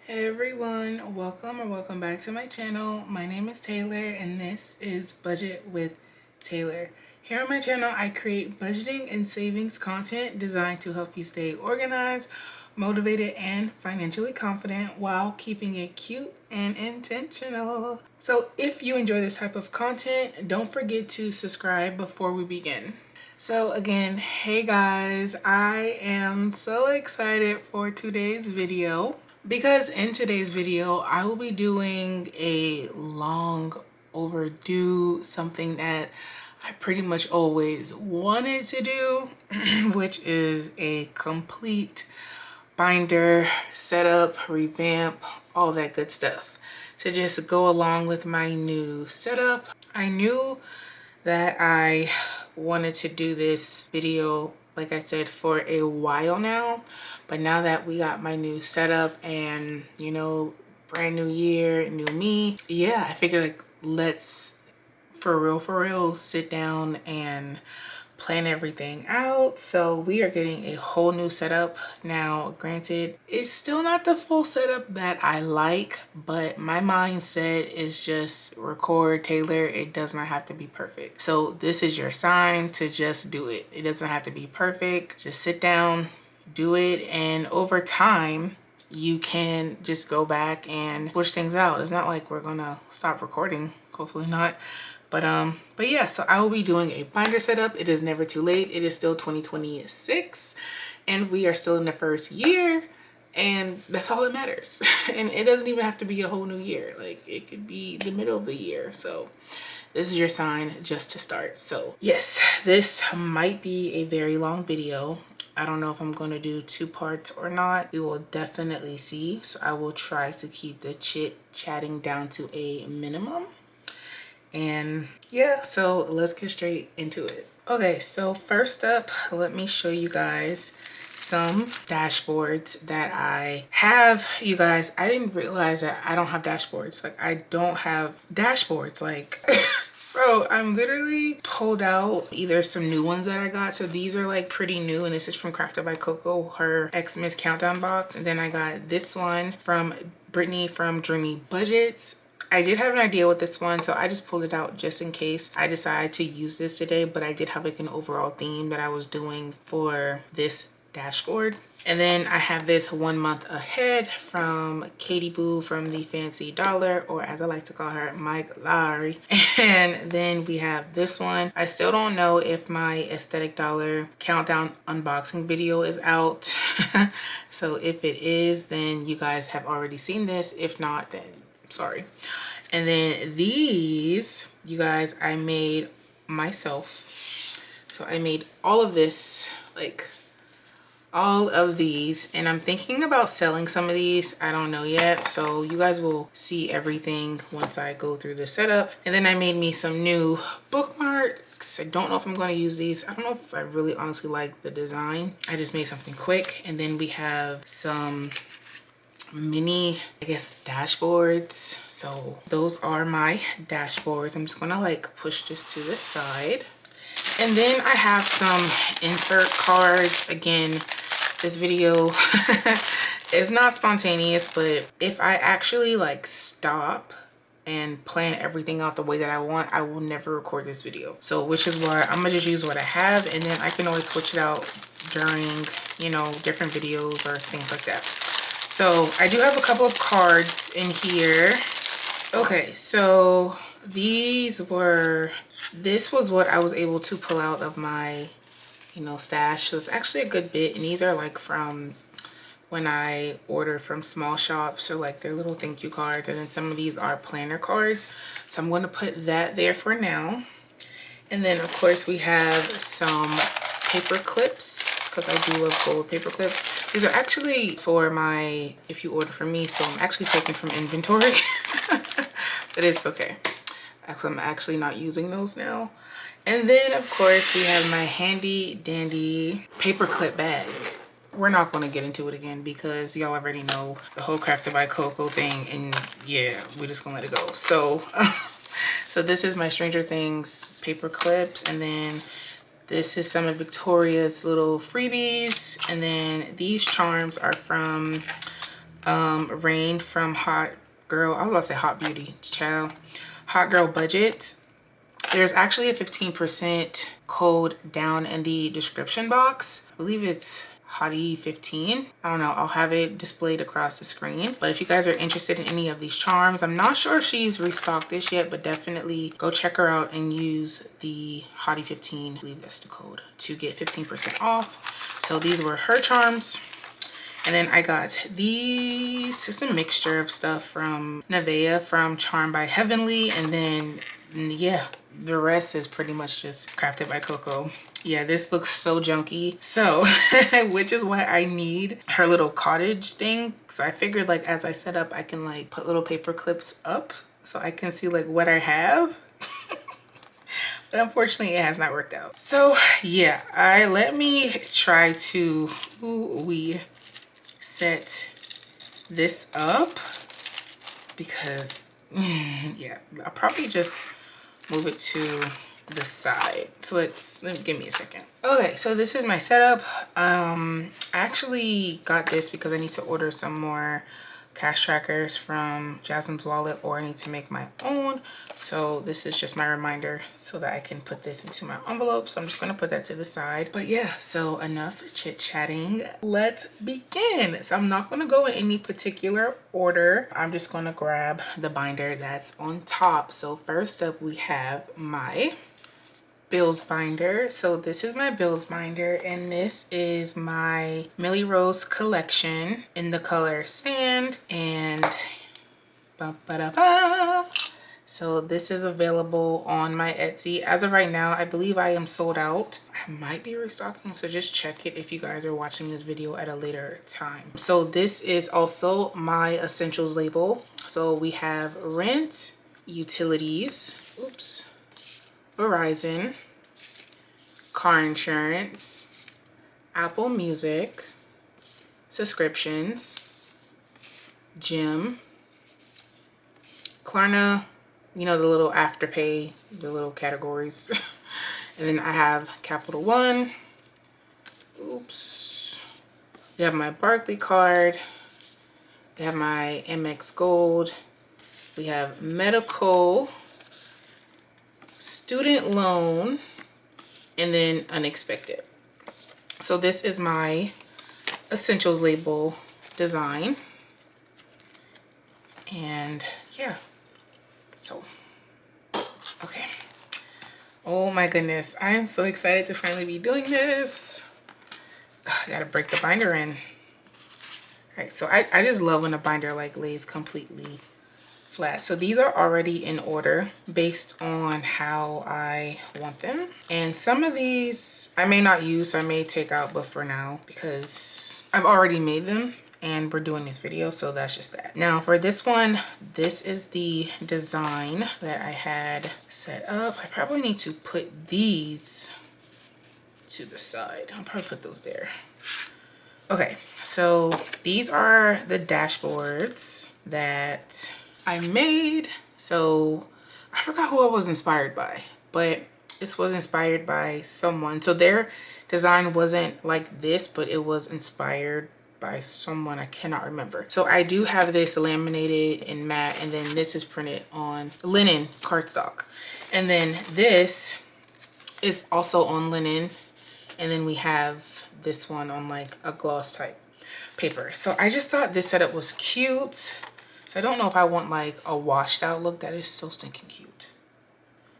Hey everyone, welcome back to my channel. My name is Taylor and this is Budget with Taylor. Here on my channel, I create budgeting and savings content designed to help you stay organized, motivated, and financially confident while keeping it cute and intentional. So if you enjoy this type of content, don't forget to subscribe before we begin. So again, hey guys, I am so excited for today's video because in today's video, I will be doing a long overdue something that I pretty much always wanted to do, which is a complete binder, setup, revamp, all that good stuff to just go along with my new setup. I knew that I wanted to do this video, like I said, for a while now, but now that we got my new setup and brand new year, new me, yeah, I figured like let's for real sit down and plan everything out. So we are getting a whole new setup now. Granted, it's still not the full setup that I like, but my mindset is just record, Taylor. It does not have to be perfect. So this is your sign to just do it. It doesn't have to be perfect. Just sit down, do it, and over time you can just go back and switch things out. It's not like we're gonna stop recording, hopefully not. But yeah, so I will be doing a binder setup. It is never too late. It is still 2026 and we are still in the first year, and that's all that matters. And it doesn't even have to be a whole new year. Like it could be the middle of the year. So this is your sign just to start. So yes, this might be a very long video. I don't know if I'm going to do 2 parts or not. We will definitely see. So I will try to keep the chit-chatting down to a minimum. And yeah, so let's get straight into it. Okay, so first up, let me show you guys some dashboards that I have. You guys, I didn't realize that I don't have dashboards. Like I don't have dashboards, like so I'm literally pulled out either some new ones that I got. So these are like pretty new, and this is from Crafted by Coco, her Xmas countdown box. And then I got this one from Brittany from Dreamy Budgets. I did have an idea with this one, so I just pulled it out just in case I decide to use this today, but I did have like an overall theme that I was doing for this dashboard. And then I have this 1 month ahead from Katie Boo from the Fancy Dollar, or as I like to call her, Mike Lowry. And then we have this one. I still don't know if my Aesthetic Dollar countdown unboxing video is out. So if it is, then you guys have already seen this. If not, then sorry. And then these, you guys, I made myself. So I made all of this, like all of these, and I'm thinking about selling some of these. I don't know yet, so you guys will see everything once I go through the setup. And then I made me some new bookmarks. I don't know if I'm going to use these. I don't know if I really honestly like the design. I just made something quick. And then we have some mini, I guess, dashboards. So those are my dashboards. I'm just gonna like push this to the side. And then I have some insert cards. Again, this video is not spontaneous, but if I actually like stop and plan everything out the way that I want, I will never record this video. So which is why I'm gonna just use what I have, and then I can always switch it out during, different videos or things like that. So I do have a couple of cards in here. Okay, so this was what I was able to pull out of my, stash. So it's actually a good bit. And these are like from when I ordered from small shops, so like their little thank you cards. And then some of these are planner cards. So I'm going to put that there for now. And then of course we have some paper clips, because I do love gold paper clips. These are actually for my, if you order from me, so I'm actually taking from inventory. But it's okay. Actually, I'm actually not using those now. And then of course we have my handy dandy paper clip bag. We're not going to get into it again because y'all already know the whole Crafted by Coco thing, and yeah, we're just gonna let it go. So so this is my Stranger Things paper clips, and then this is some of Victoria's little freebies. And then these charms are from Rain from Hot Girl, I was about to say Hot Beauty, child. Hot Girl Budget. There's actually a 15% code down in the description box. I believe it's Hottie15. I don't know, I'll have it displayed across the screen. But if you guys are interested in any of these charms, I'm not sure if she's restocked this yet, but definitely go check her out and use the Hottie15, I believe that's the code, to get 15% off. So these were her charms. And then I got these, it's a mixture of stuff from Nevea from Charmed by Heavenly. And then, yeah, the rest is pretty much just Crafted by Coco. Yeah, this looks so junky. So, which is why I need her little cottage thing. So I figured like as I set up, I can like put little paper clips up so I can see like what I have. But unfortunately it has not worked out. So yeah, let me try to set this up because yeah, I'll probably just move it to the side. So give me a second. Okay, so this is my setup. I actually got this because I need to order some more cash trackers from Jasmine's Wallet, or I need to make my own. So this is just my reminder so that I can put this into my envelope. So I'm just going to put that to the side. But yeah, so enough chit chatting, let's begin. So I'm not going to go in any particular order. I'm just going to grab the binder that's on top. So first up we have my bills binder. So this is my bills binder, and this is my Millie Rose collection in the color Sand. And so this is available on my Etsy. As of right now, I believe I am sold out. I might be restocking, so just check it if you guys are watching this video at a later time. So this is also my essentials label. So we have rent, utilities, Verizon, car insurance, Apple Music, subscriptions, gym, Klarna, you know, the little afterpay, the little categories. And then I have Capital One. We have my Barclay card. We have my MX Gold. We have medical, student loan, and then unexpected. So this is my essentials label design. And yeah, so, okay. Oh my goodness, I am so excited to finally be doing this. I gotta break the binder in. All right, so I just love when a binder like lays completely flat. So these are already in order based on how I want them. And some of these I may not use, so I may take out, but for now, because I've already made them and we're doing this video, so that's just that. Now for this one, this is the design that I had set up. I probably need to put these to the side. I'll probably put those there. Okay, so these are the dashboards that I made. So I forgot who I was inspired by, but this was inspired by someone. So their design wasn't like this, but it was inspired by someone, I cannot remember. So I do have this laminated in matte, and then this is printed on linen cardstock. And then this is also on linen, and then we have this one on like a gloss type paper. So I just thought this setup was cute. So I don't know if I want like a washed out look. That is so stinking cute.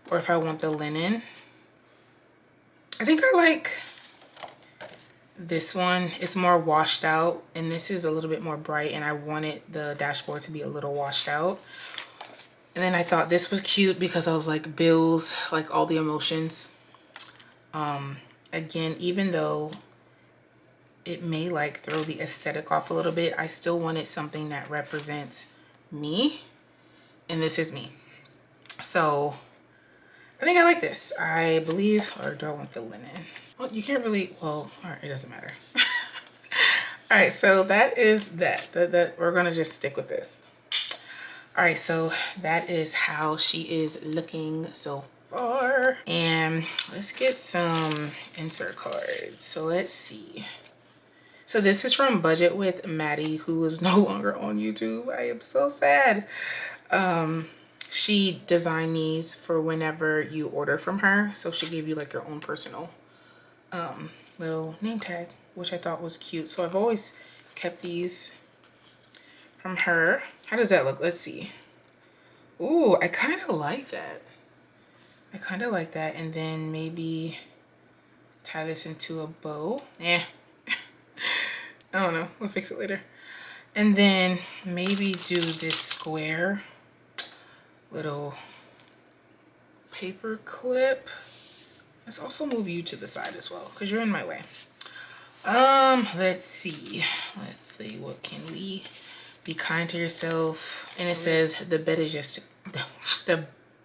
Or if I want the linen. I think I like this one. It's more washed out, and this is a little bit more bright, and I wanted the dashboard to be a little washed out. And then I thought this was cute because I was like, bills, like all the emotions. Again, even though it may like throw the aesthetic off a little bit, I still wanted something that represents me, and this is me. So I think I like this. I believe, or do I want the linen? Well, you can't really, well, all right, it doesn't matter. All right, so that is that we're gonna just stick with this. All right, so that is how she is looking so far. And let's get some insert cards. So let's see. So this is from Budget with Maddie, who is no longer on YouTube. I am so sad. She designed these for whenever you order from her. So she gave you like your own personal little name tag, which I thought was cute. So I've always kept these from her. How does that look? Let's see. Ooh, I kind of like that. I kind of like that. And then maybe tie this into a bow. I don't know. We'll fix it later. And then maybe do this square little paper clip. Let's also move you to the side as well because you're in my way. Let's see. What can we? Be kind to yourself. And it says the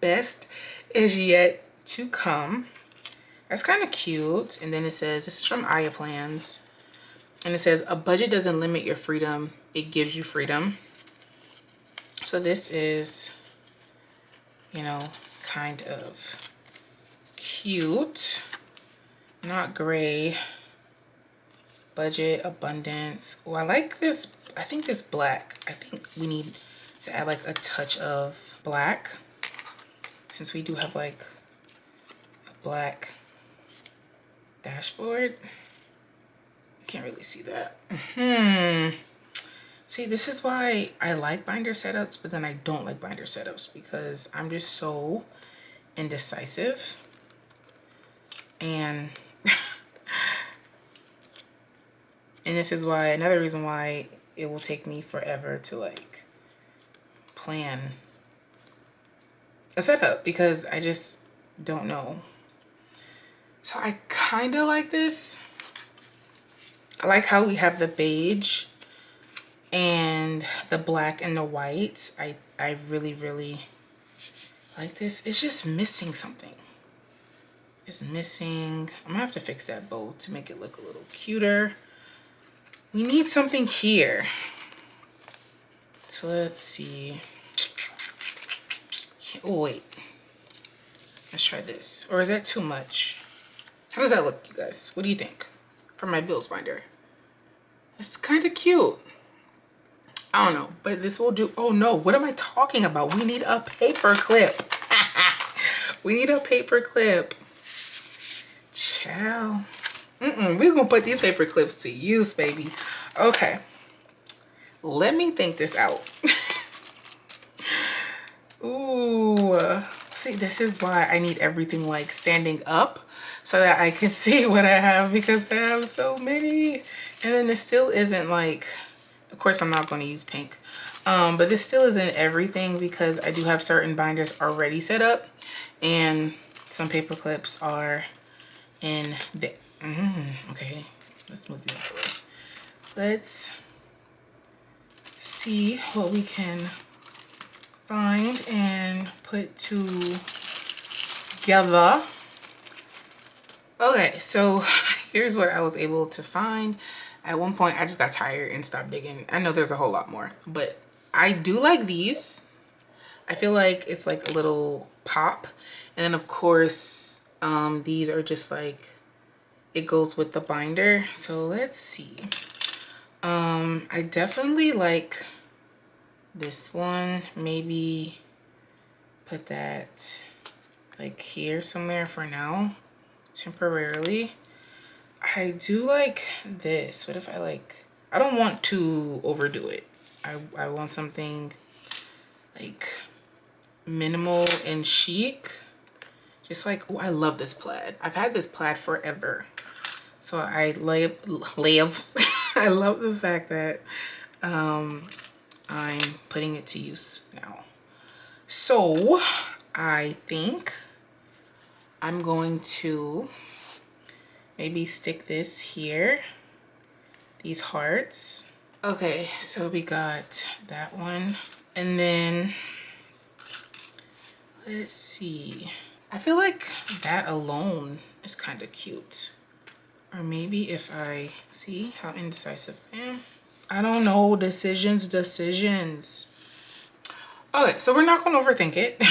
best is yet to come. That's kind of cute. And then it says, this is from Aya Plans. And it says, a budget doesn't limit your freedom. It gives you freedom. So this is, you know, kind of cute. Not gray. Budget, abundance. Oh, I like this. I think this black. I think we need to add like a touch of black. Since we do have like a black dashboard. You can't really see that. See, this is why I like binder setups, but then I don't like binder setups because I'm just so indecisive. And and this is why, another reason why it will take me forever to like plan a setup because I just don't know. So I kind of like this. I like how we have the beige and the black and the white. I really, really like this. It's just missing something. It's missing. I'm gonna have to fix that bow to make it look a little cuter. We need something here. So let's see. Oh, wait. Let's try this. Or is that too much? How does that look, you guys? What do you think? For my bills binder. It's kind of cute. I don't know, but this will do. Oh no, what am I talking about? We need a paper clip. We need a paper clip. Ciao. We're gonna put these paper clips to use, baby. Okay, let me think this out. Ooh, see, this is why I need everything like standing up so that I can see what I have because I have so many. And then this still isn't like, of course I'm not going to use pink, but this still isn't everything because I do have certain binders already set up and some paper clips are in there. Okay, let's move you out the way. Let's see what we can find and put together. Okay, so here's what I was able to find. At one point, I just got tired and stopped digging. I know there's a whole lot more, but I do like these. I feel like it's like a little pop. And then of course, these are just like, it goes with the binder. So let's see. I definitely like this one. Maybe put that like here somewhere for now, temporarily. I do like this. What if I like, I don't want to overdo it. I want something like minimal and chic. Just like, oh, I love this plaid. I've had this plaid forever. So I love I love the fact that I'm putting it to use now. So I think I'm going to maybe stick this here, these hearts. Okay, so we got that one. And then let's see. I feel like that alone is kind of cute. Or maybe if I see how indecisive I am. I don't know. Decisions. Okay, so we're not going to overthink it.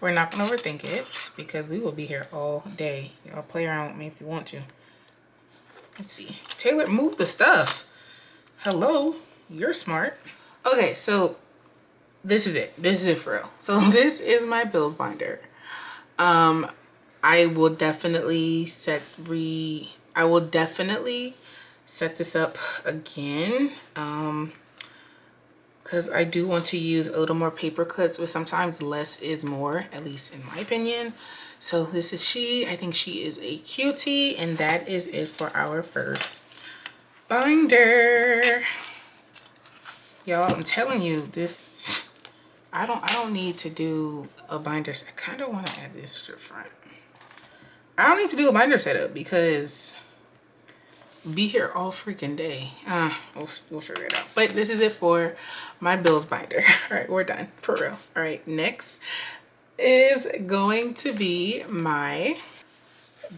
We're not going to overthink it because we will be here all day. Y'all play around with me if you want to. Let's see. Taylor, move the stuff. Hello, you're smart. Okay, so this is it. This is it for real. So this is my bills binder. I will definitely set this up again. Because I do want to use a little more paper clips, but sometimes less is more, at least in my opinion. So this is she. I think she is a cutie, and that is it for our first binder. Y'all, I'm telling you, this I don't need to do a binder. I kind of want to add this to the front. I don't need to do a binder setup because be here all freaking day. We'll figure it out. But this is it for my bills binder. All right, we're done for real. All right, next is going to be my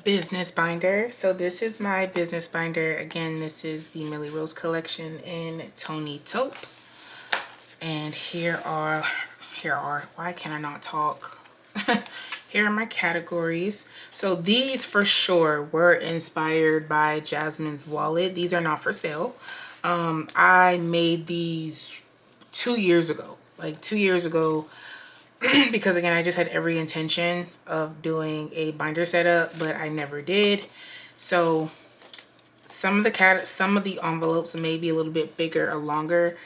business binder. So this is my business binder. Again, this is the Millie Rose collection in Tony Taupe. And here are, why can I not talk? Here are my categories. So these for sure were inspired by Jasmine's wallet. These are not for sale. I made these 2 years ago, like 2 years ago, because again, I just had every intention of doing a binder setup, but I never did. So some of the envelopes may be a little bit bigger or longer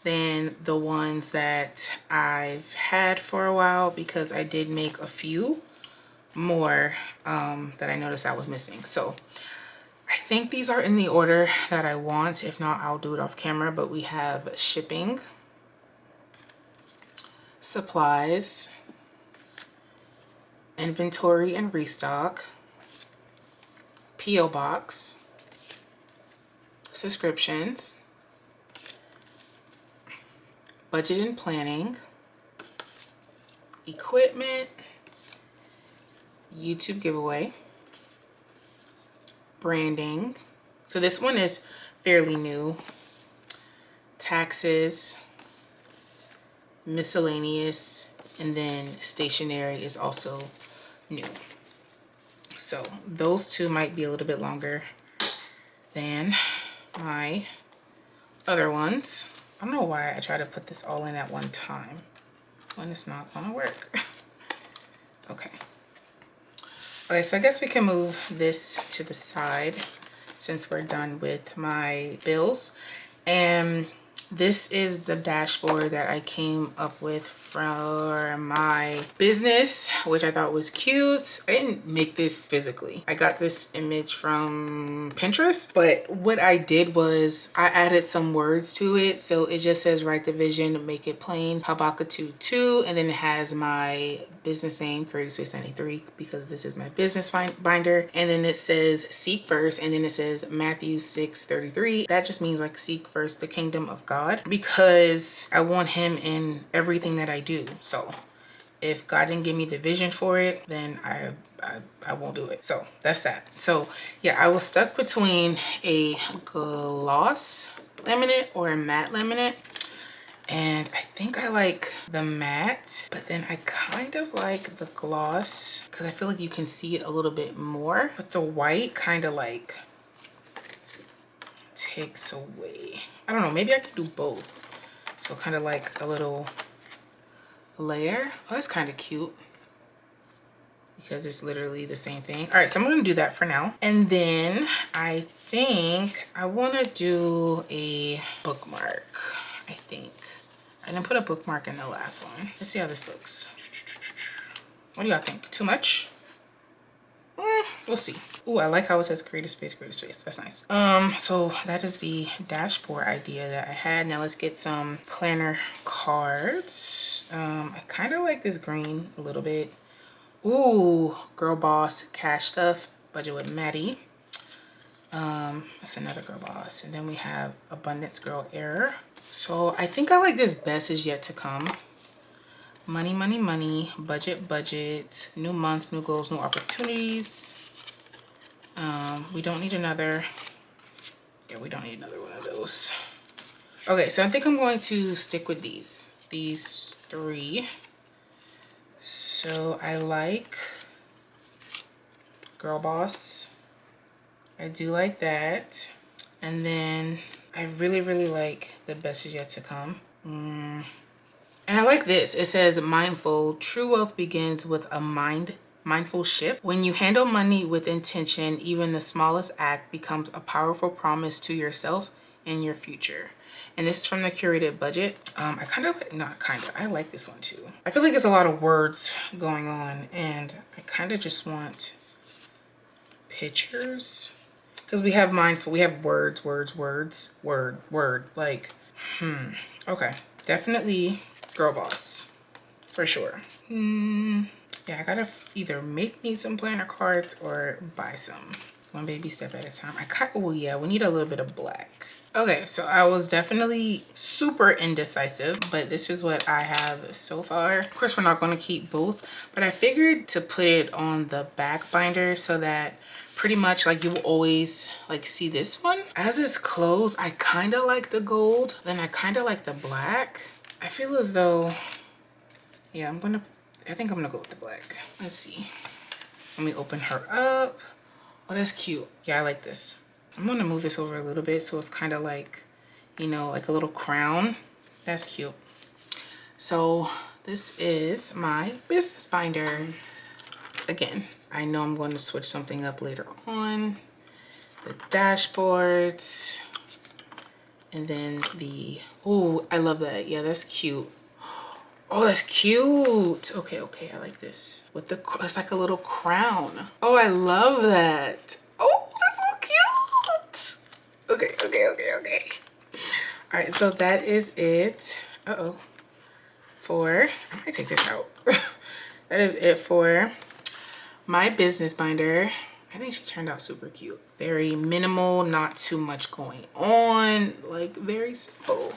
than the ones that I've had for a while, because I did make a few more that I noticed I was missing. So I think these are in the order that I want. If not, I'll do it off camera. But we have shipping, supplies, inventory and restock, P.O. box, subscriptions, budget and planning, equipment, YouTube giveaway, branding. So this one is fairly new. Taxes, miscellaneous, and then stationery is also new. So those two might be a little bit longer than my other ones. I don't know why I try to put this all in at one time when it's not gonna work. Okay. Okay, so I guess we can move this to the side since we're done with my bills. And this is the dashboard that I came up with for my business, which I thought was cute. I didn't make this physically. I got this image from Pinterest, but what I did was I added some words to it. So it just says write the vision, make it plain, Habakkuk 2:2, and then it has my business name, Creative Space 93, because this is my business binder. And then it says seek first, and then it says Matthew 6:33. That just means like seek first the kingdom of God, because I want him in everything that I do. So if God didn't give me the vision for it, then I won't do it. So that's that. So yeah, I was stuck between a gloss laminate or a matte laminate. And I think I like the matte, but then I kind of like the gloss because I feel like you can see it a little bit more. But the white kind of like takes away. I don't know, maybe I could do both. So kind of like a little layer. Oh, that's kind of cute because it's literally the same thing. All right, so I'm gonna do that for now. And then I think I wanna do a bookmark, I think. I didn't put a bookmark in the last one. Let's see how this looks. What do y'all think? Too much? We'll see. Ooh, I like how it says creative space, creative space. That's nice. So that is the dashboard idea that I had. Now let's get some planner cards. I kind of like this green a little bit. Ooh, Girl Boss Cash Stuff, Budget with Maddie. That's another Girl Boss. And then we have Abundance Girl Error. So I think I like this Best Is Yet to Come. Money, money, money, budget, budget, new month, new goals, new opportunities. We don't need another. Yeah, we don't need another one of those. Okay, so I think I'm going to stick with these three. So I like Girl Boss. I do like that. And then I really, really like the best is yet to come. And I like this. It says mindful. True wealth begins with a mindful shift. When you handle money with intention, even the smallest act becomes a powerful promise to yourself and your future. And this is from the curated budget. I kind of, not kind of, I like this one too. I feel like it's a lot of words going on, and I kind of just want pictures. Because we have mindful, we have words, word. Like, okay. Definitely girl boss, for sure. Yeah, I gotta either make me some planner cards or buy some. One baby step at a time. Oh yeah, we need a little bit of black. Okay, so I was definitely super indecisive, but this is what I have so far. Of course, we're not gonna keep both, but I figured to put it on the back binder so that pretty much like you will always like see this one. As it's closed, I kind of like the gold, then I kind of like the black. I feel as though, yeah, I think I'm gonna go with the black. Let's see. Let me open her up. Oh, that's cute. Yeah, I like this. I'm gonna move this over a little bit so it's kind of like, you know, like a little crown. That's cute. So this is my business binder. Again, I know I'm going to switch something up later on. The dashboards. And then the, oh, I love that. Yeah, that's cute. Oh, that's cute. Okay, I like this. With the, it's like a little crown. Oh, I love that. Oh, that's so cute. Okay. All right, so that is it. I might take this out. That is it for my business binder. I think she turned out super cute. Very minimal, not too much going on, like very simple.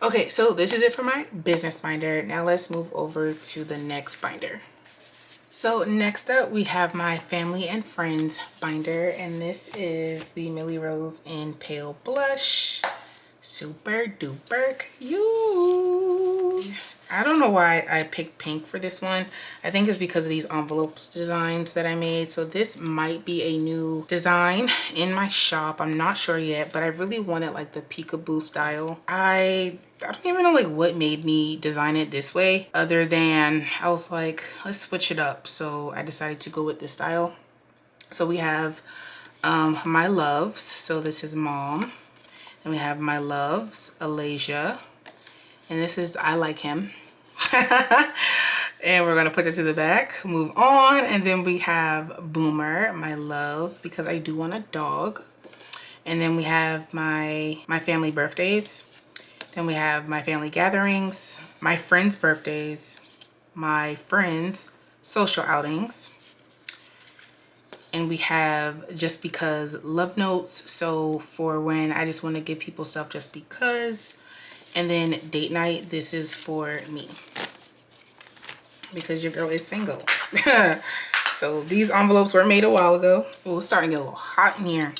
Okay, so this is it for my business binder. Now let's move over to the next binder. So next up we have my family and friends binder, and this is the Millie Rose in Pale Blush. Super duper cute. I don't know why I picked pink for this one. I think it's because of these envelopes designs that I made. So this might be a new design in my shop. I'm not sure yet, but I really wanted like the peekaboo style. I don't even know like what made me design it this way, other than I was like, let's switch it up. So I decided to go with this style. So we have my loves. So this is mom. And we have my loves, Alasia. And this is I Like Him. And we're gonna put it to the back, move on. And then we have Boomer, my love, because I do want a dog. And then we have my family birthdays. Then we have my family gatherings, my friends' birthdays, my friends' social outings. And we have just because love notes. So for when I just want to give people stuff just because. And then date night, this is for me. Because your girl is single. So these envelopes were made a while ago. Oh, it's starting to get a little hot in here.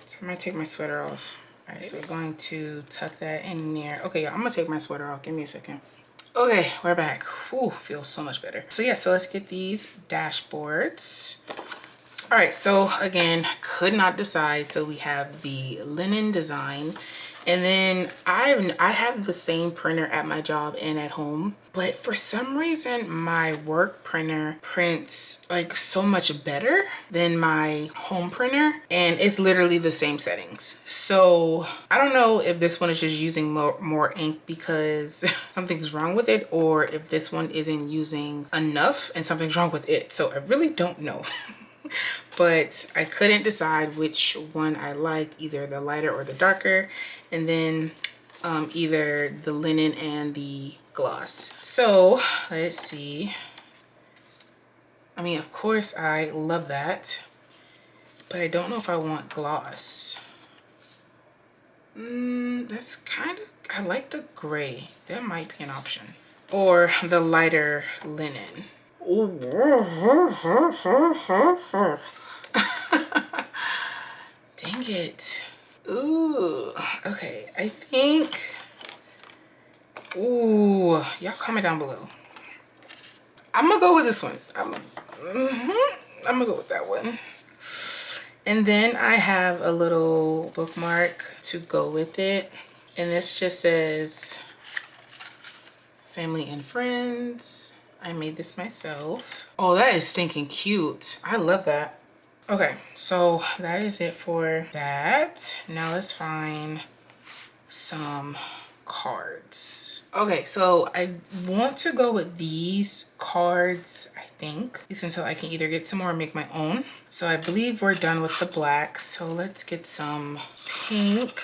So I might take my sweater off. All right, so we're going to tuck that in there. Okay, I'm gonna take my sweater off. Give me a second. Okay, we're back. Ooh, feels so much better. So yeah, so let's get these dashboards. All right, so again, could not decide. So we have the linen design, and then I have the same printer at my job and at home, but for some reason my work printer prints like so much better than my home printer, and it's literally the same settings. So I don't know if this one is just using more ink because something's wrong with it, or if this one isn't using enough and something's wrong with it. So I really don't know. But I couldn't decide which one I like, either the lighter or the darker, and then either the linen and the gloss. So let's see. I mean, of course I love that, but I don't know if I want gloss. That's kind of, I like the gray. That might be an option. Or the lighter linen. Dang it. Ooh, okay. I think, ooh, y'all comment down below. I'm gonna go with this one. I'm gonna go with that one. And then I have a little bookmark to go with it. And this just says family and friends. I made this myself. Oh, that is stinking cute. I love that. Okay, so that is it for that. Now let's find some cards. Okay, so I want to go with these cards, I think, at least until I can either get some more or make my own. So I believe we're done with the black. So let's get some pink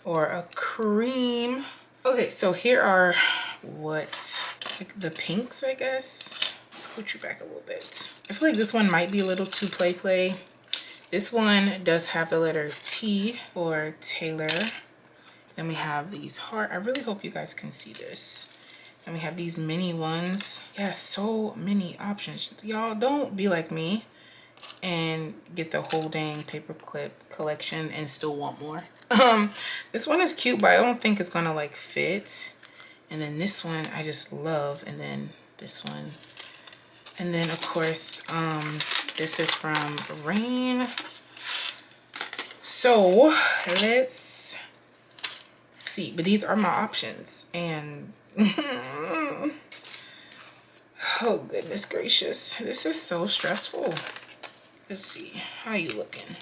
or a cream. Okay, so here are like the pinks, I guess. Scooch you back a little bit. I feel like this one might be a little too play. This one does have the letter T for Taylor. Then we have these heart. I really hope you guys can see this. And we have these mini ones. Yeah, so many options. Y'all don't be like me and get the whole dang paperclip collection and still want more. This one is cute, but I don't think it's gonna like fit. And then this one I just love. And then this one. And then of course, this is from Rain. So let's see, but these are my options. And oh goodness gracious, this is so stressful. Let's see, how you looking?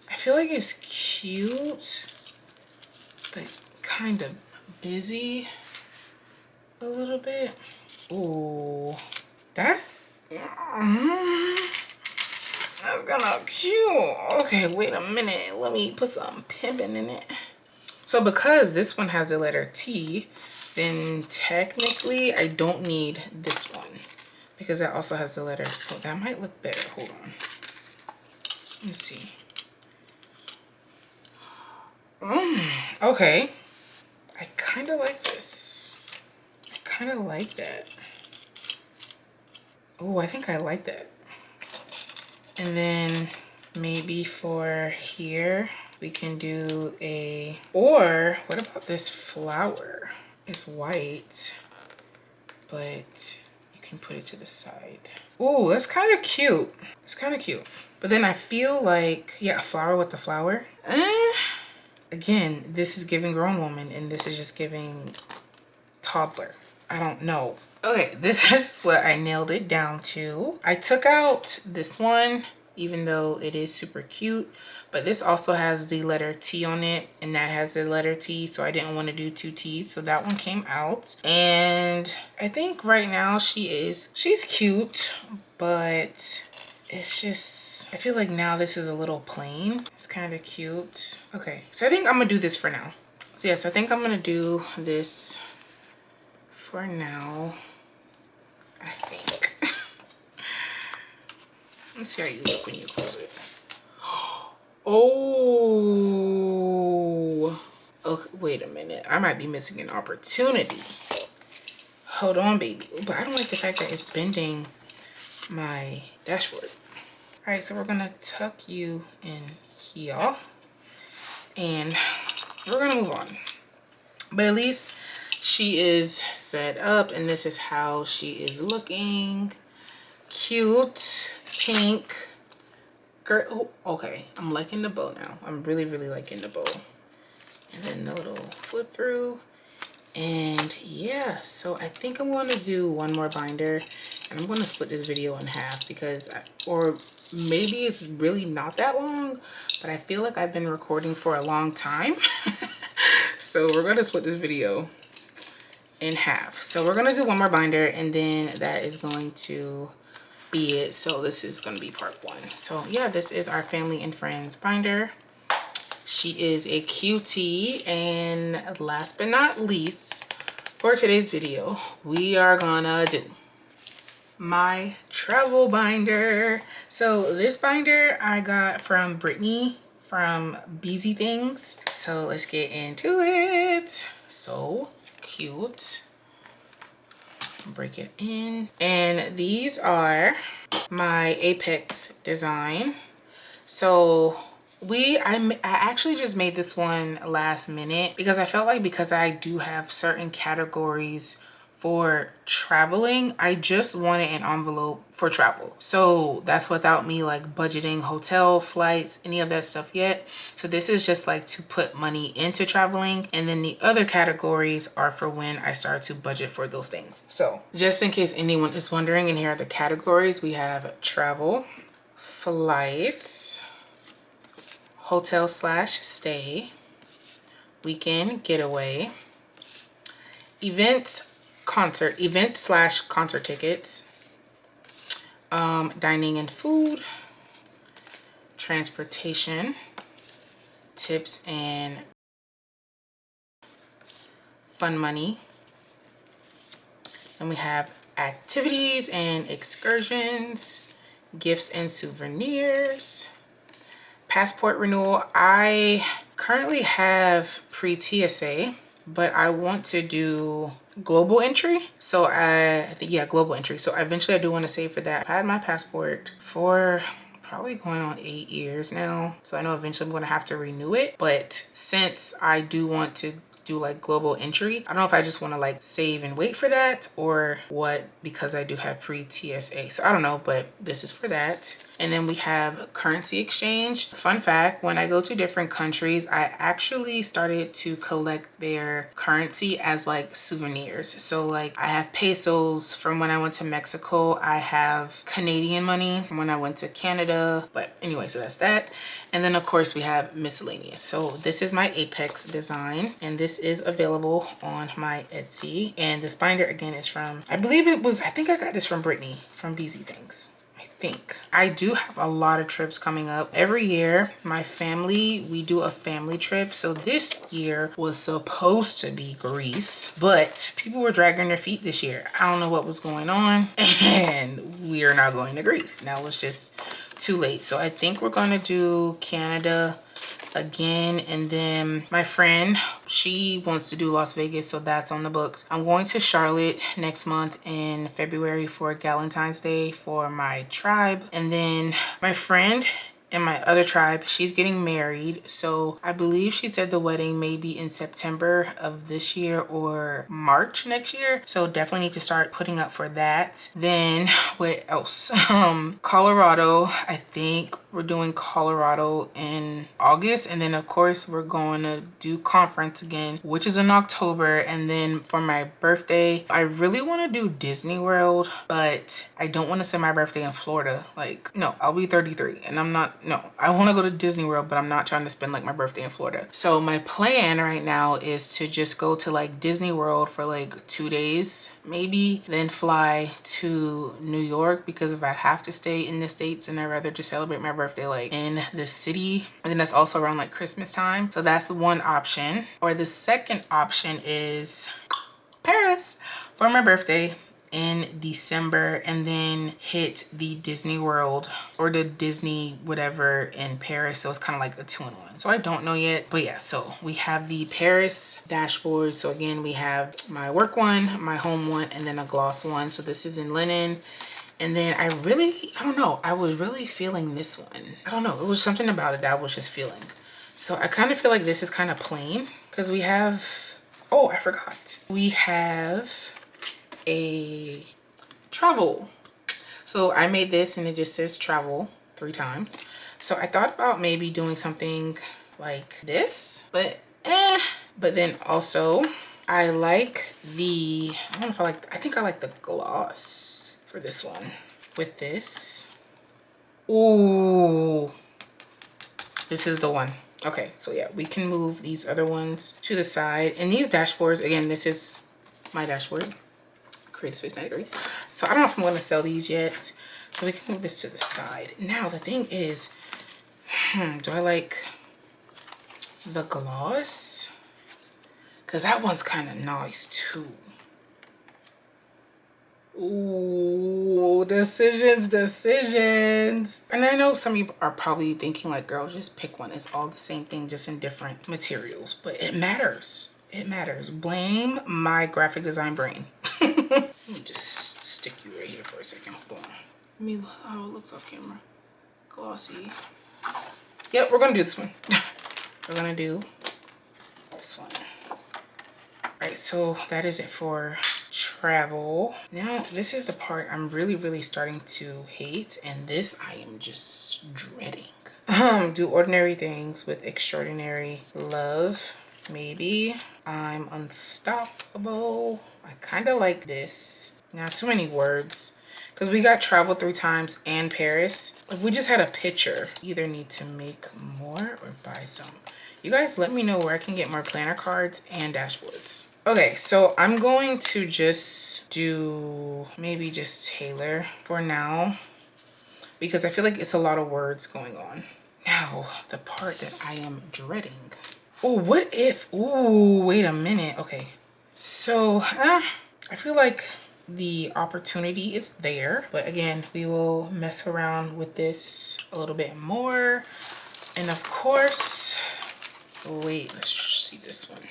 I feel like it's cute, but kind of busy a little bit. Ooh, that's kind of cute. Okay, wait a minute. Let me put some pimping in it. So because this one has the letter T, then technically I don't need this one because that also has the letter. Oh, that might look better. Hold on. Let me see. Okay. I kind of like this. I kind of like that. Oh, I think I like that. And then maybe for here, we can do or what about this flower? It's white, but you can put it to the side. Oh, that's kind of cute. It's kind of cute. But then I feel like, yeah, a flower with the flower. Again, this is giving grown woman and this is just giving toddler. I don't know. Okay, this is what I nailed it down to. I took out this one, even though it is super cute, but this also has the letter T on it and that has the letter T, so I didn't want to do two T's, so that one came out. And I think right now she's cute, but it's just, I feel like now this is a little plain. It's kind of cute. Okay, so I think I'm gonna do this for now. So yes, I think I'm gonna do this for now. I think. Let's see how you look when you close it. Oh. Okay, wait a minute. I might be missing an opportunity. Hold on, baby. But I don't like the fact that it's bending my dashboard. All right, so we're gonna tuck you in here. And we're gonna move on. But at least she is set up and this is how she is looking. Cute, pink. Girl, oh, okay, I'm liking the bow now. I'm really liking the bow. And then the little flip through. And yeah, so I think I'm going to do one more binder and I'm going to split this video in half because, or maybe it's really not that long, but I feel like I've been recording for a long time. So we're going to split this video in half. So we're going to do one more binder and then that is going to be it. So this is going to be part one. So yeah, this is our family and friends binder. She is a cutie. And last but not least, for today's video, we are gonna do my travel binder. So this binder I got from Brittany from Beezy Things. So let's get into it. So cute. Break it in. And these are my Apex design. So I actually just made this one last minute because I felt like because I do have certain categories for traveling, I just wanted an envelope for travel. So that's without me like budgeting hotel, flights, any of that stuff yet. So this is just like to put money into traveling. And then the other categories are for when I start to budget for those things. So just in case anyone is wondering, and here are the categories. We have travel, flights, hotel/stay, weekend getaway, event/concert tickets, dining and food, transportation, tips and fun money. And we have activities and excursions, gifts and souvenirs, passport renewal. I currently have pre-TSA, but I want to do global entry. So I think, yeah, global entry. So eventually I do want to save for that. I've had my passport for probably going on 8 years now. So I know eventually I'm going to have to renew it. But since I do want to do like global entry, I don't know if I just want to like save and wait for that or what, because I do have pre-TSA. So I don't know, but this is for that. And then we have currency exchange. Fun fact, when I go to different countries, I actually started to collect their currency as like souvenirs. So like I have pesos from when I went to Mexico. I have Canadian money from when I went to Canada. But anyway, so that's that. And then of course we have miscellaneous. So this is my Apex design, and this is available on my Etsy. And this binder again is from, I think I got this from Brittany from BZ Things. I do have a lot of trips coming up. Every year, my family, we do a family trip. So this year was supposed to be Greece, but people were dragging their feet this year. I don't know what was going on, and we are not going to Greece. Now it's just too late. So I think we're going to do Canada again. And then my friend, she wants to do Las Vegas, so that's on the books. I'm going to Charlotte next month in February for Galentine's Day for my tribe. And then my friend in my other tribe, she's getting married, so I believe she said the wedding may be in September of this year or March next year, so definitely need to start putting up for that. Then what else? Colorado, I think we're doing Colorado in August, and then of course we're going to do conference again, which is in October. And then for my birthday, I really want to do Disney World, but I don't want to spend my birthday in Florida. Like, no, I'll be 33 and I want to go to Disney World, but I'm not trying to spend like my birthday in Florida. So my plan right now is to just go to like Disney World for like 2 days maybe, then fly to New York, because if I have to stay in the States, and I'd rather just celebrate my birthday like in the city. And then that's also around like Christmas time. So that's one option. Or the second option is Paris for my birthday in December, and then hit the Disney World or the Disney whatever in Paris. So it's kind of like a 2-in-1. So I don't know yet, but yeah, so we have the Paris dashboard. So again, we have my work one, my home one, and then a gloss one. So this is in linen. And then I don't know, I was really feeling this one. I don't know, it was something about it that I was just feeling. So I kind of feel like this is kind of plain, because we have, oh, I forgot. We have a travel. So I made this and it just says travel 3 times. So I thought about maybe doing something like this, but then also I like the, I don't know if I think I like the gloss for this one with this. Ooh, this is the one. Okay, so yeah, we can move these other ones to the side. And these dashboards, again, this is my dashboard, Creative Space 93. So I don't know if I'm going to sell these yet. So we can move this to the side. Now the thing is, do I like the gloss? Because that one's kind of nice too. Ooh, decisions. And I know some of you are probably thinking like, girl, just pick one. It's all the same thing, just in different materials. But it matters. It matters. Blame my graphic design brain. Let me just stick you right here for a second. Hold on. Let me look how it looks off camera. Glossy. Yep, we're gonna do this one. We're gonna do this one. All right, so that is it for travel. Now this is the part I'm really starting to hate, and this I am just dreading. Do ordinary things with extraordinary love. Maybe I'm unstoppable. I kind of like this. Not too many words, because we got travel 3 times and Paris. If we just had a picture, either need to make more or buy some. You guys let me know where I can get more planner cards and dashboards. Okay, so I'm going to just do maybe just Taylor for now, because I feel like it's a lot of words going on. Now, the part that I am dreading. Oh, what if, ooh, wait a minute. Okay, so I feel like the opportunity is there, but again, we will mess around with this a little bit more. And of course, wait, let's see this one.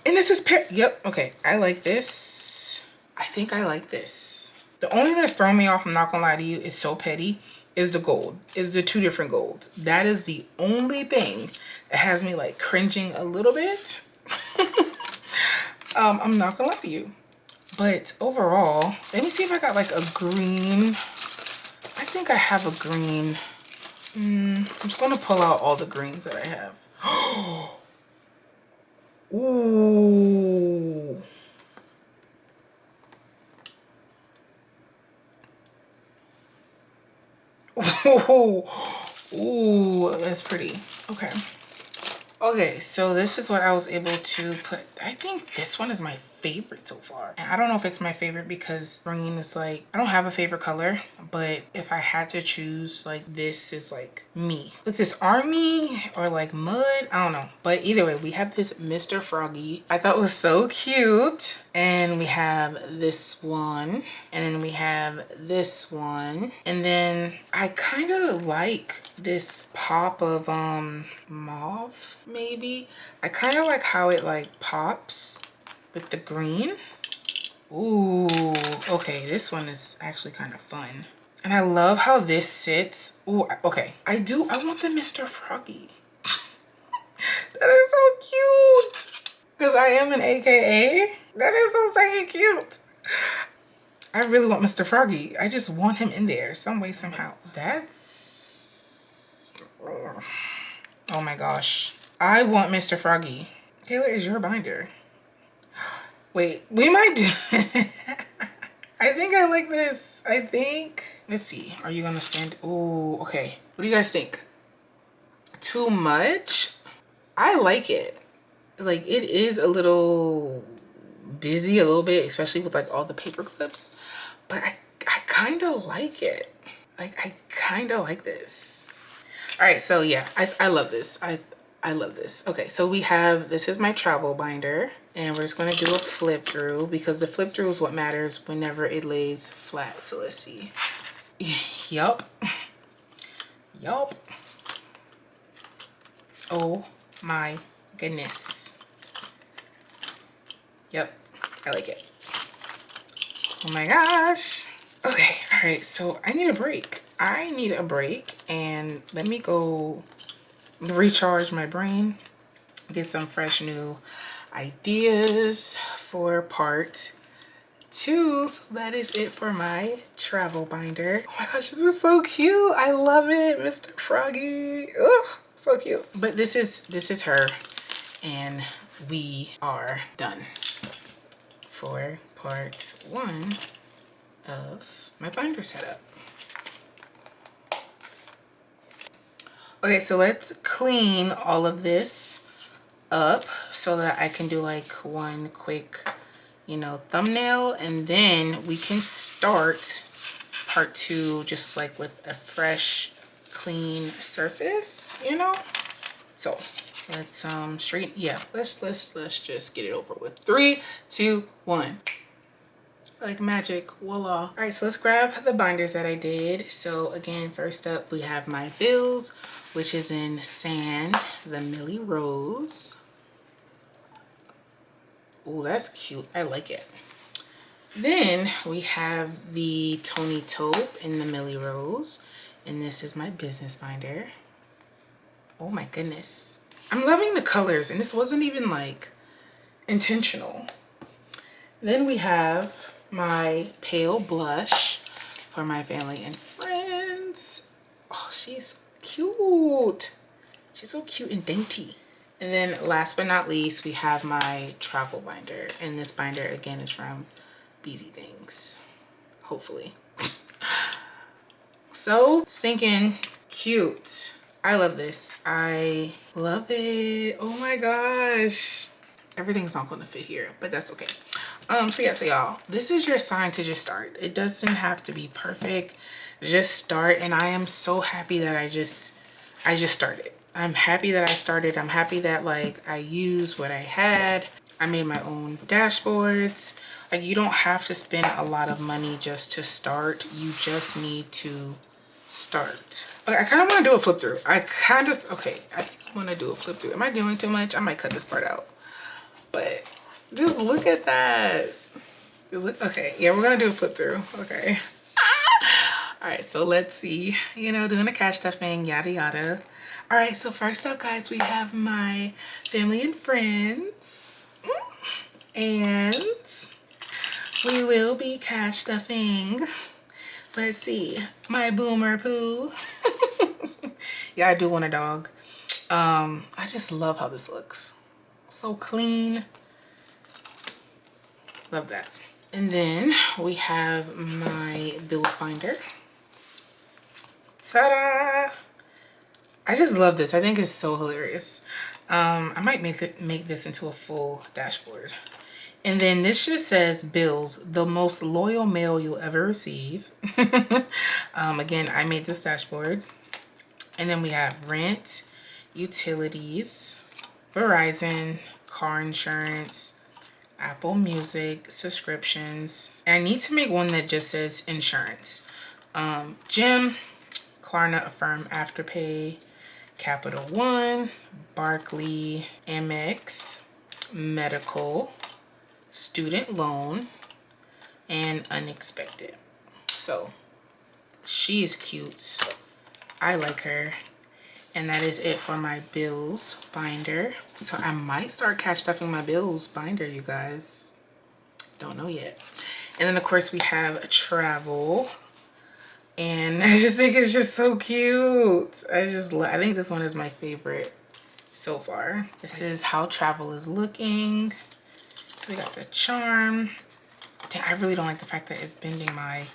And this is yep, okay, I like this. I think I like this. The only thing that's throwing me off, I'm not gonna lie to you, is so petty, is the gold, is the 2 different golds. That is the only thing that has me like cringing a little bit. I'm not gonna lie to you. But overall, let me see if I got like a green. I think I have a green. I'm just gonna pull out all the greens that I have. Ooh. Ooh. Ooh, that's pretty. Okay. Okay, so this is what I was able to put. I think this one is my favorite so far. And I don't know if it's my favorite because green is like, I don't have a favorite color, but if I had to choose, like, this is like me. What's this, army or like mud? I don't know. But either way, we have this Mr. Froggy. I thought was so cute. And we have this one. And then we have this one. And then I kind of like this pop of mauve, maybe. I kind of like how it like pops with the green. Ooh, okay, this one is actually kind of fun. And I love how this sits. Ooh, okay, I want the Mr. Froggy. That is so cute. Because I am an AKA. That is so second cute. I really want Mr. Froggy. I just want him in there some way, somehow. That's... oh my gosh. I want Mr. Froggy. Taylor is your binder. Wait, we might do... I think I like this. I think... let's see. Are you gonna stand... oh, okay. What do you guys think? Too much? I like it. Like, it is a little busy a little bit, especially with like all the paper clips, but I kind of like it. Like, I kind of like this. All right, so yeah, I love this. I love this. Okay, so we have, this is my travel binder, and we're just going to do a flip through because the flip through is what matters whenever it lays flat. So let's see. Yup. Yup. Oh my goodness. Yep, I like it. Oh my gosh. Okay, all right, so I need a break. I need a break, and let me go recharge my brain, get some fresh new ideas for part 2. So that is it for my travel binder. Oh my gosh, this is so cute. I love it, Mr. Froggy. Oh, so cute. But this is her, and we are done for part 1 of my binder setup. Okay, so let's clean all of this up so that I can do like one quick, you know, thumbnail, and then we can start part 2 just like with a fresh, clean surface, you know? So let's let's just get it over with. 3, 2, 1. Like magic, voila. All right, so let's grab the binders that I did. So again, first up we have my bills, which is in Sand, the Millie Rose. Oh, that's cute. I like it. Then we have the Tony Taupe in the Millie Rose, and this is my business binder. Oh my goodness. I'm loving the colors, and this wasn't even like intentional. Then we have my pale blush for my family and friends. Oh, she's cute. She's so cute and dainty. And then last but not least, we have my travel binder. And this binder again is from Beezy Things, hopefully. So stinking cute. I love this. I love it. Oh my gosh. Everything's not going to fit here, but that's okay. So yeah, so y'all, this is your sign to just start. It doesn't have to be perfect. Just start. And I am so happy that I just started. I'm happy that I started. I'm happy that like I used what I had. I made my own dashboards. Like, you don't have to spend a lot of money just to start. You just need to start. Okay, I kind of want to do a flip through. I think I want to do a flip through. Am I doing too much? I might cut this part out. But just look at that. Okay, yeah, we're gonna do a flip through. Okay. All right, so let's see. You know, doing a cash stuffing, yada yada. All right, so first up, guys, we have my family and friends, and we will be cash stuffing. Let's see, my boomer poo. Yeah, I do want a dog. I just love how this looks. So clean. Love that. And then we have my bills binder. Ta-da! I just love this. I think it's so hilarious. I might make this into a full dashboard. And then this just says bills, the most loyal mail you'll ever receive. Again, I made this dashboard. And then we have rent, utilities, Verizon, car insurance, Apple Music, subscriptions. And I need to make one that just says insurance. Gym, Klarna Affirm Afterpay, Capital One, Barclay, Amex, medical, student loan, and unexpected. So she is cute. I like her. And that is it for my bills binder. So I might start cash stuffing my bills binder, you guys. Don't know yet. And then of course we have travel. And I just think it's just so cute. I think this one is my favorite so far. This is how travel is looking. So we got the charm. Dang, I really don't like the fact that it's bending my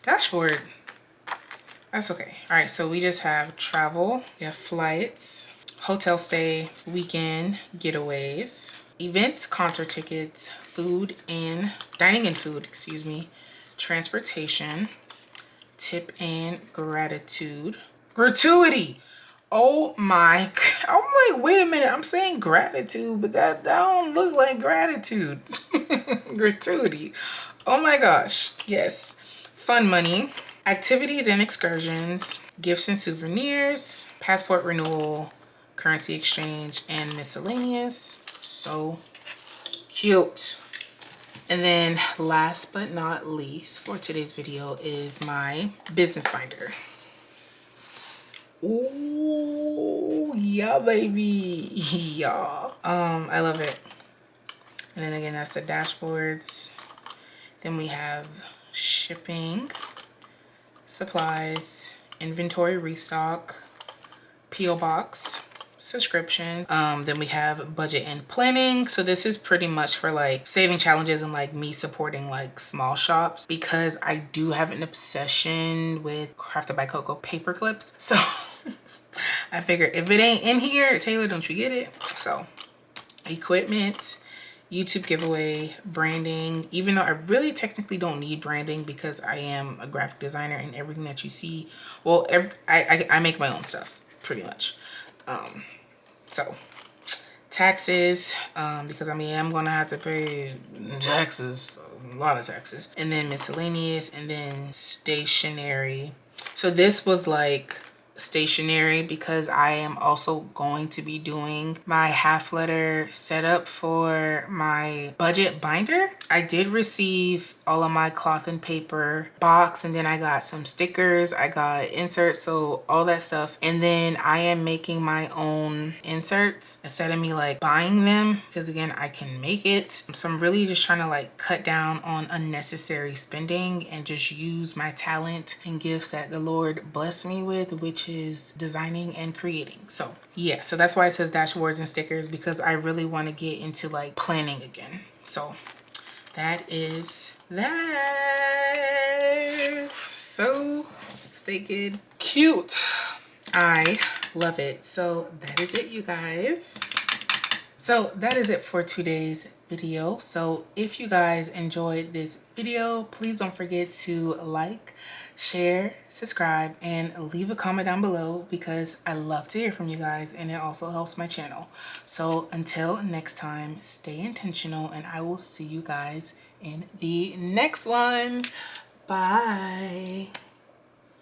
dashboard. That's okay. All right, so we just have travel, we have flights, hotel stay, weekend getaways, events, concert tickets, food and dining and food, excuse me, transportation, tip and gratitude, gratuity. Oh my, I'm like, wait a minute, I'm saying gratitude, but that don't look like gratitude. Gratuity. Oh my gosh, yes. Fun money, activities and excursions, gifts and souvenirs, passport renewal, currency exchange, and miscellaneous. So cute. And then last but not least for today's video is my business binder. Ooh, yeah, baby. Yeah. I love it. And then again, that's the dashboards. Then we have shipping, supplies, inventory restock, P.O. box, subscription. Then we have budget and planning. So this is pretty much for like saving challenges and like me supporting like small shops, because I do have an obsession with Crafted by Coco paper clips. So I figured if it ain't in here, Taylor, don't you get it? So equipment, YouTube giveaway, branding, even though I really technically don't need branding because I am a graphic designer and everything that you see, well, I make my own stuff pretty much. So taxes, because I mean, I'm gonna have to pay taxes, a lot of taxes, and then miscellaneous, and then stationery. So this was like stationery because I am also going to be doing my half letter setup for my budget binder. I did receive all of my cloth and paper box, and then I got some stickers, I got inserts, so all that stuff. And then I am making my own inserts instead of me like buying them, because again, I can make it. So I'm really just trying to like cut down on unnecessary spending and just use my talent and gifts that the Lord blessed me with, which is designing and creating. So yeah, so that's why it says dashboards and stickers, because I really want to get into like planning again. So that is that. So stinking cute. I love it. So that is it, you guys. So that is it for today's video. So if you guys enjoyed this video, please don't forget to like, share, subscribe, and leave a comment down below, because I love to hear from you guys and it also helps my channel. So until next time, stay intentional, and I will see you guys in the next one. Bye.